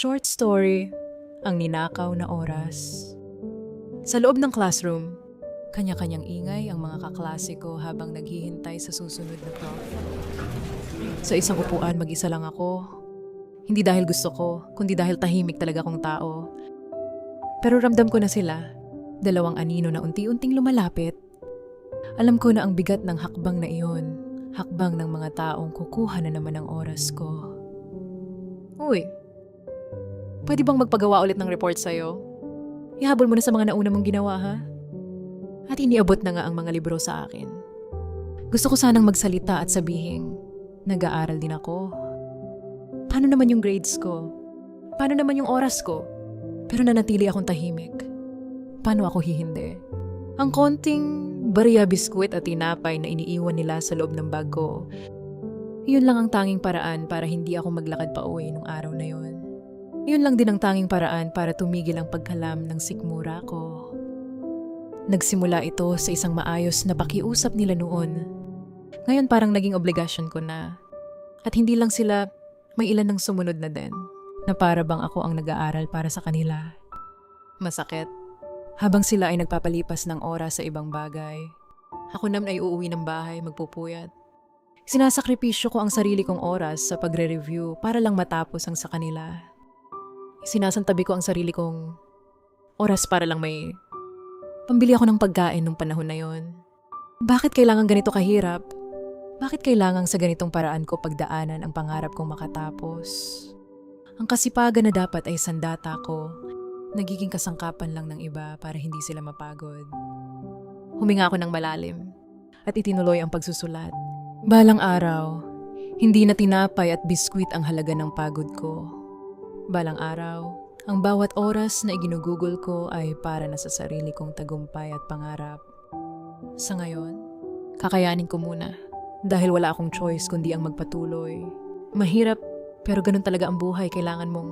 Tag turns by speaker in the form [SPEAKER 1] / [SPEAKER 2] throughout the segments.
[SPEAKER 1] Short story, Ang Ninakaw na Oras. Sa loob ng classroom, kanya-kanyang ingay ang mga kaklase ko habang naghihintay sa susunod na prof. Sa isang upuan, mag-isa lang ako. Hindi dahil gusto ko, kundi dahil tahimik talaga akong tao. Pero ramdam ko na sila, dalawang anino na unti-unting lumalapit. Alam ko na ang bigat ng hakbang na iyon, hakbang ng mga taong kukuha na naman ang oras ko. Uy, pwede bang magpagawa ulit ng report sa'yo? Ihabol mo na sa mga nauna mong ginawa, ha? At iniabot na nga ang mga libro sa akin. Gusto ko sanang magsalita at sabihin, nag-aaral din ako. Paano naman yung grades ko? Paano naman yung oras ko? Pero nanatili akong tahimik. Paano ako hihindi? Ang konting bariya biskwit at tinapay na iniiwan nila sa loob ng bag ko, yun lang ang tanging paraan para hindi ako maglakad pa uwi nung araw na yun. Yun lang din ang tanging paraan para tumigil ang pagkalam ng sikmura ko. Nagsimula ito sa isang maayos na pakiusap nila noon. Ngayon parang naging obligasyon ko na. At hindi lang sila, may ilan ng sumunod na din, na para bang ako ang nag-aaral para sa kanila. Masakit. Habang sila ay nagpapalipas ng oras sa ibang bagay, ako naman ay uuwi ng bahay magpupuyat. Sinasakripisyo ko ang sarili kong oras sa pagre-review para lang matapos ang sa kanila. Sinasantabi ko ang sarili kong oras para lang may pambili ako ng pagkain nung panahon na yon. Bakit kailangan ganito kahirap? Bakit kailangan sa ganitong paraan ko pagdaanan ang pangarap kong makatapos? Ang kasipagan na dapat ay sandata ko, nagiging kasangkapan lang ng iba para hindi sila mapagod. Huminga ako ng malalim at itinuloy ang pagsusulat. Balang araw, hindi na tinapay at biskwit ang halaga ng pagod ko. Balang araw, ang bawat oras na iginugugol ko ay para na sa sarili kong tagumpay at pangarap. Sa ngayon, kakayanin ko muna dahil wala akong choice kundi ang magpatuloy. Mahirap pero ganun talaga ang buhay. Kailangan mong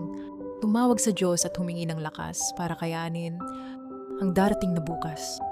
[SPEAKER 1] tumawag sa Diyos at humingi ng lakas para kayanin ang darating na bukas.